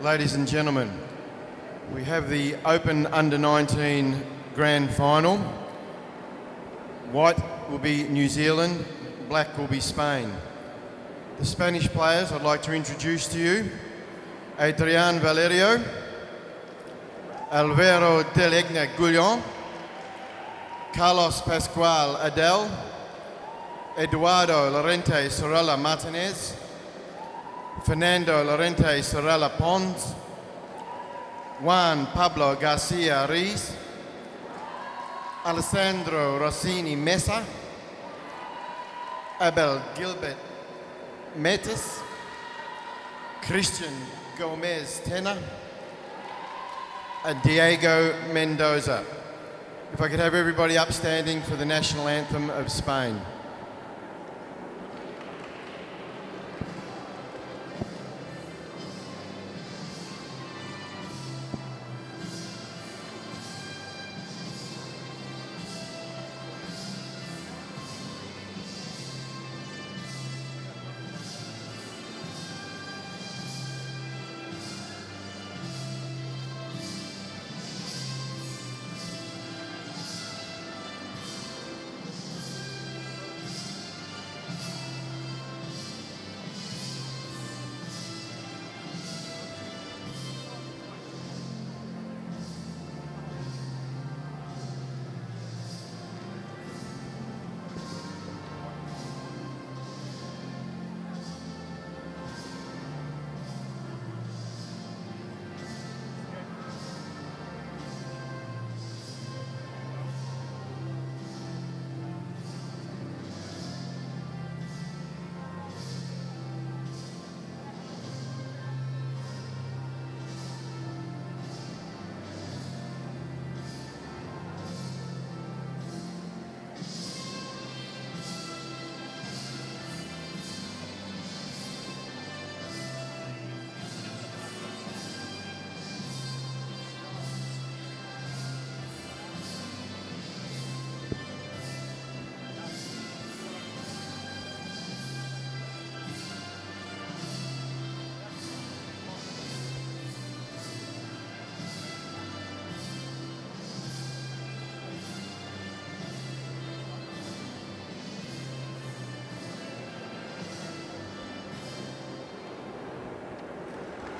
Ladies and gentlemen, we have the Open Under-19 Grand Final. White will be New Zealand, black will be Spain. The Spanish players I'd like to introduce to you: Adrián Valerio, Alvaro Delegna Gullon, Carlos Pascual Adel, Eduardo Lorente Sorella Martinez, Fernando Lorente Sorella Pons, Juan Pablo Garcia Riz, Alessandro Rossini Mesa, Abel Gilbert Metis, Christian Gomez Tena, and Diego Mendoza. If I could have everybody upstanding for the national anthem of Spain.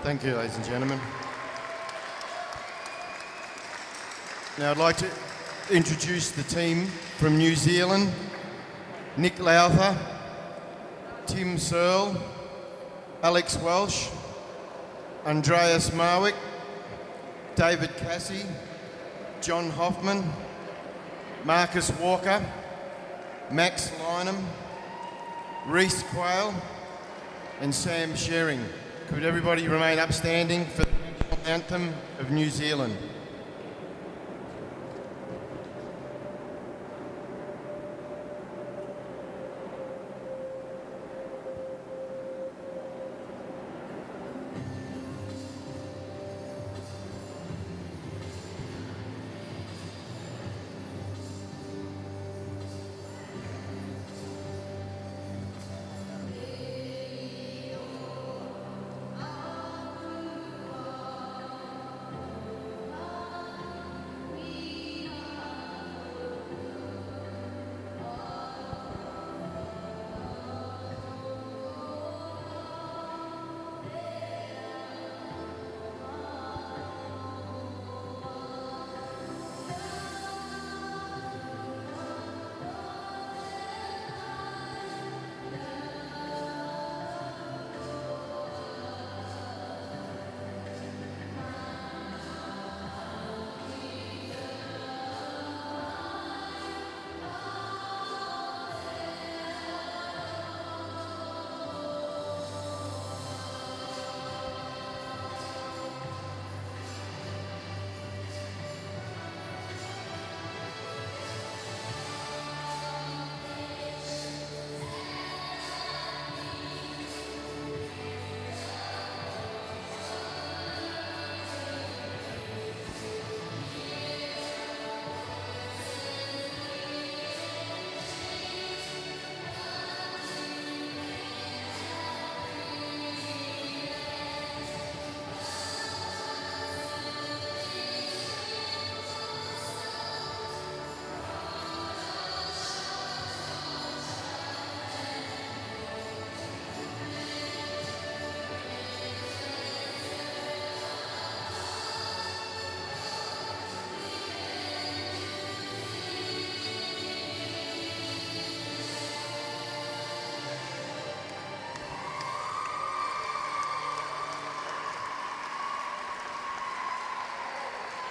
Thank you, ladies and gentlemen. Now I'd like to introduce the team from New Zealand: Nick Lowther, Tim Searle, Alex Welsh, Andreas Marwick, David Cassie, John Hoffman, Marcus Walker, Max Lynham, Reece Quayle, and Sam Shearing. Could everybody remain upstanding for the national anthem of New Zealand?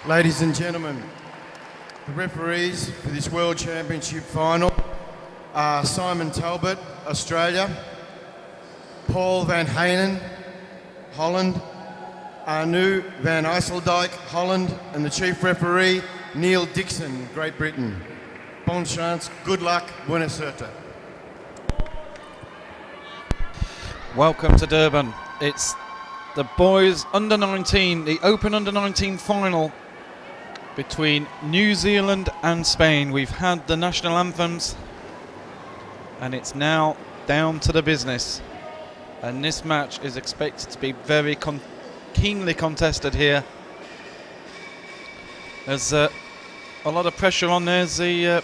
Ladies and gentlemen, the referees for this World Championship final are Simon Talbot, Australia, Paul van Heijnen, Holland, Arnu van IJsseldijk, Holland, and the chief referee, Neil Dixon, Great Britain. Bon chance, good luck, buena suerte. Welcome to Durban. It's the boys under 19, the Open under 19 final between New Zealand and Spain. We've had the national anthems and it's now down to the business. And this match is expected to be very keenly contested here. There's a lot of pressure on. There's the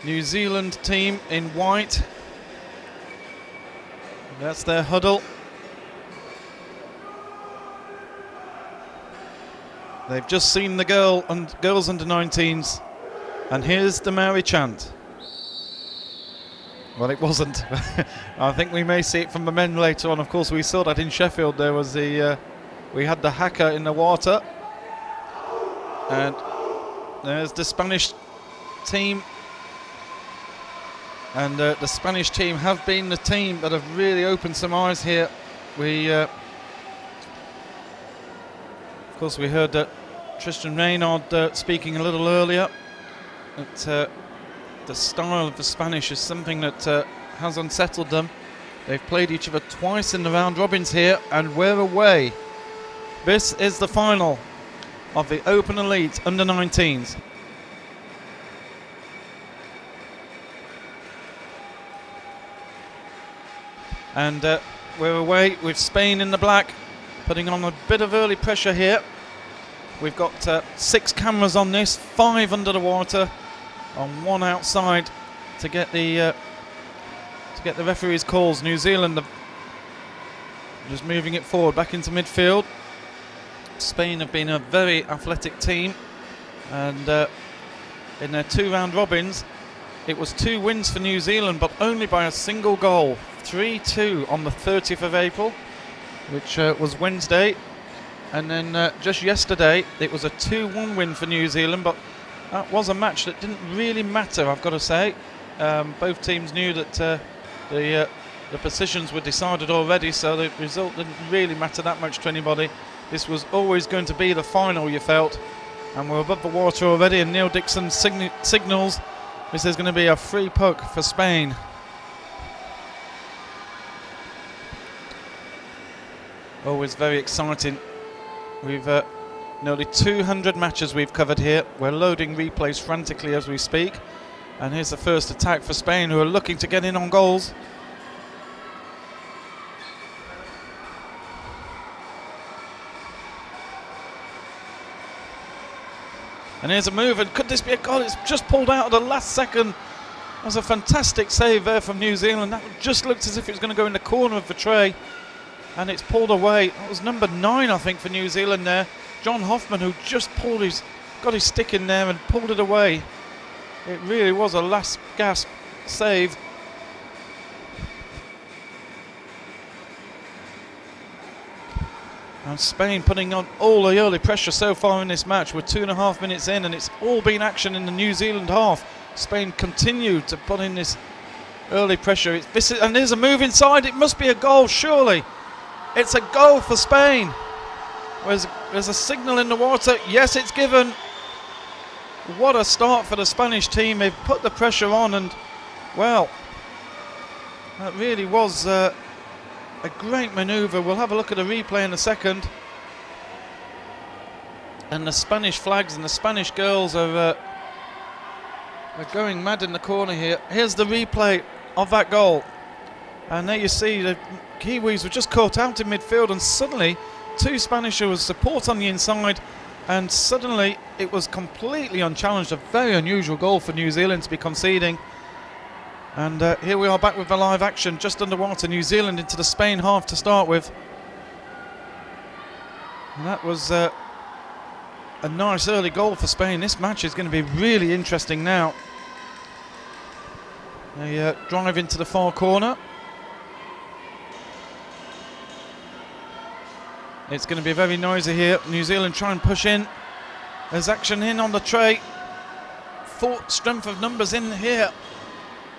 New Zealand team in white. That's their huddle. They've just seen the girls under 19s, and here's the Maori chant. Well, it wasn't. I think we may see it from the men later on. Of course, we saw that in Sheffield. There was the we had the haka in the water, and there's the Spanish team. And the Spanish team have been the team that have really opened some eyes here. Of course, we heard Tristan Reynard speaking a little earlier. That the style of the Spanish is something that has unsettled them. They've played each other twice in the round robins here, and we're away. This is the final of the Open Elite under 19s. And we're away with Spain in the black, putting on a bit of early pressure here. We've got 6 cameras on this, 5 under the water, and 1 outside to get the referee's calls. New Zealand just moving it forward back into midfield. Spain have been a very athletic team, and in their 2 round robins, it was 2 wins for New Zealand, but only by a single goal. 3-2 on the 30th of April, which was Wednesday, and then just yesterday it was a 2-1 win for New Zealand, but that was a match that didn't really matter, I've got to say. Both teams knew that the positions were decided already, so the result didn't really matter that much to anybody. This was always going to be the final, you felt, and we're above the water already, and Neil Dixon signals this is going to be a free puck for Spain. Always very exciting. We've nearly 200 matches we've covered here. We're loading replays frantically as we speak. And here's the first attack for Spain, who are looking to get in on goals. And here's a move, and could this be a goal? It's just pulled out at the last second. That was a fantastic save there from New Zealand. That just looked as if it was going to go in the corner of the tray. And it's pulled away. That was number 9, I think, for New Zealand there. John Hoffman, who just got his stick in there and pulled it away. It really was a last gasp save. And Spain putting on all the early pressure so far in this match. We're 2.5 minutes in, and it's all been action in the New Zealand half. Spain continued to put in this early pressure. And there's a move inside. It must be a goal, surely. It's a goal for Spain. There's a signal in the water. Yes, it's given. What a start for the Spanish team. They've put the pressure on, and, well, that really was a great manoeuvre. We'll have a look at the replay in a second. And the Spanish flags and the Spanish girls are going mad in the corner here. Here's the replay of that goal. And there you see the Kiwis were just caught out in midfield, and suddenly 2 Spanish who was support on the inside, and suddenly it was completely unchallenged. A very unusual goal for New Zealand to be conceding. And here we are back with the live action, just underwater. New Zealand into the Spain half to start with. And that was a nice early goal for Spain. This match is going to be really interesting now. They drive into the far corner. It's going to be very noisy here. New Zealand try and push in. There's action in on the tray. Full strength of numbers in here,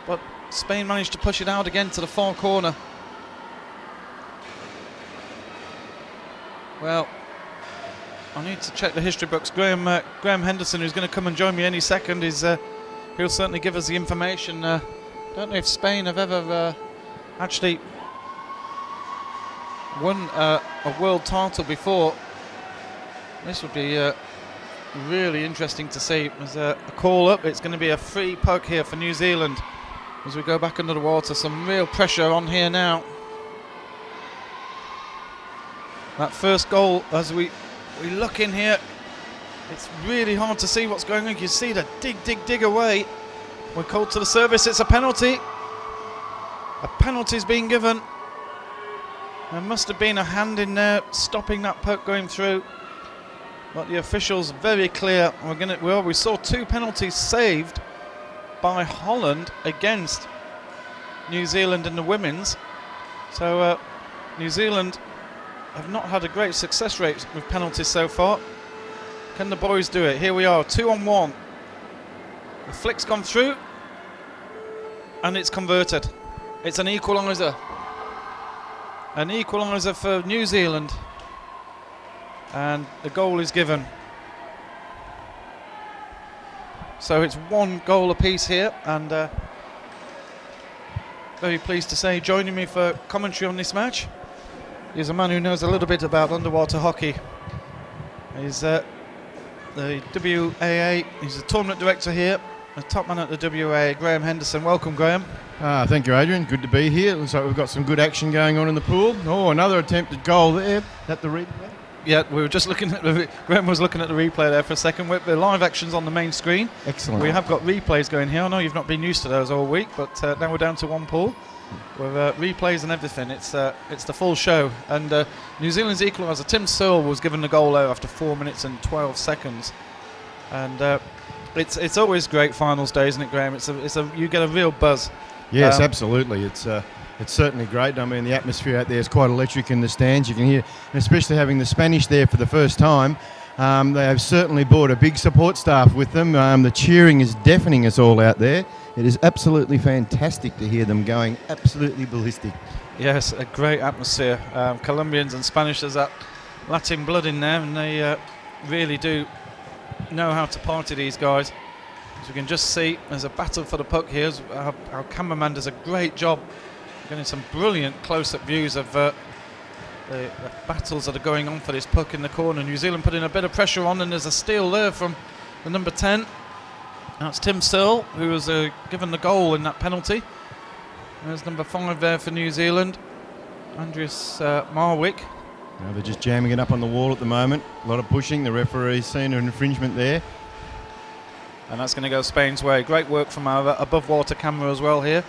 but Spain managed to push it out again to the far corner. Well, I need to check the history books. Graham Henderson, who's going to come and join me any second, he'll certainly give us the information. Don't know if Spain have ever actually won a world title before. This would be really interesting to see. There's a call up. It's going to be a free puck here for New Zealand as we go back under the water. Some real pressure on here now. That first goal, as we look in here, it's really hard to see what's going on. You see the dig away. We're called to the service. It's a penalty. A penalty's being given. There must have been a hand in there stopping that puck going through. But the officials very clear. We saw 2 penalties saved by Holland against New Zealand in the women's. So New Zealand have not had a great success rate with penalties so far. Can the boys do it? Here we are, 2-on-1. The flick's gone through, and it's converted. It's an equaliser. An equaliser for New Zealand. And the goal is given. So it's 1 goal apiece here, and very pleased to say, joining me for commentary on this match is a man who knows a little bit about underwater hockey. He's the WAA, he's the tournament director here, the top man at the WAA, Graham Henderson. Welcome, Graham. Thank you, Adrian. Good to be here. Looks like we've got some good action going on in the pool. Oh, another attempted goal there. At the replay. Yeah, we were just looking at Graham was looking at the replay there for a second. The live action's on the main screen. Excellent. We have got replays going here. I know you've not been used to those all week, but now we're down to 1 pool with replays and everything. It's the full show. And New Zealand's equaliser, Tim Searle, was given the goal there after 4 minutes and 12 seconds. And it's always great finals day, isn't it, Graham? You get a real buzz. Yes, absolutely. It's certainly great. I mean, the atmosphere out there is quite electric in the stands. You can hear, and especially having the Spanish there for the first time, they have certainly brought a big support staff with them. The cheering is deafening us all out there. It is absolutely fantastic to hear them going absolutely ballistic. Yes, a great atmosphere. Colombians and Spanish, there's that Latin blood in there, and they really do know how to party, these guys. As we can just see, there's a battle for the puck here. Our cameraman does a great job getting some brilliant close-up views of the battles that are going on for this puck in the corner. New Zealand putting a bit of pressure on, and there's a steal there from the number 10. That's Tim Searle, who was given the goal in that penalty. There's number 5 there for New Zealand, Andreas Marwick. Now they're just jamming it up on the wall at the moment. A lot of pushing. The referee's seen an infringement there. And that's going to go Spain's way. Great work from our above-water camera as well here.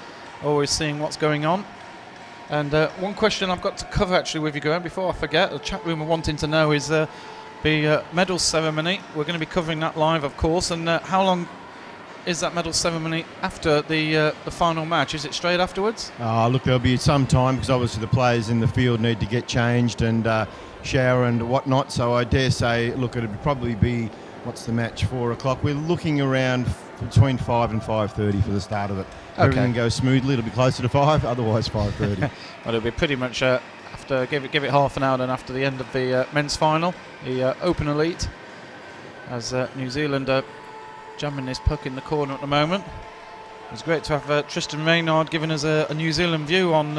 Always seeing what's going on. And one question I've got to cover actually with you, Graham, before I forget, the chat room are wanting to know is the medals ceremony. We're going to be covering that live, of course. And how long is that medal ceremony after the final match? Is it straight afterwards? Look, there'll be some time because obviously the players in the field need to get changed and shower and whatnot. So I dare say, look, it'll probably be, what's the match, 4 o'clock. We're looking around between 5 and 5:30 for the start of it. Okay. Everything goes smoothly, it'll be closer to 5, otherwise 5:30. Well, it'll be pretty much after give it half an hour then after the end of the men's final, the Open Elite, as New Zealand are jamming this puck in the corner at the moment. It's great to have Tristan Reynard giving us a New Zealand view on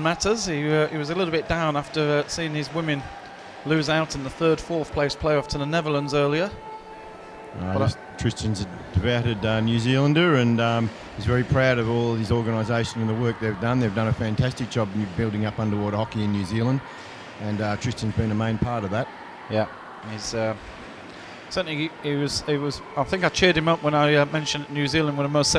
matters. He was a little bit down after seeing his women lose out in the 3rd, 4th place playoff to the Netherlands earlier. Tristan's a devoted New Zealander, and he's very proud of all of his organisation and the work they've done. They've done a fantastic job in building up underwater hockey in New Zealand, and Tristan's been a main part of that. Yeah, he's certainly he was. I think I cheered him up when I mentioned New Zealand were the most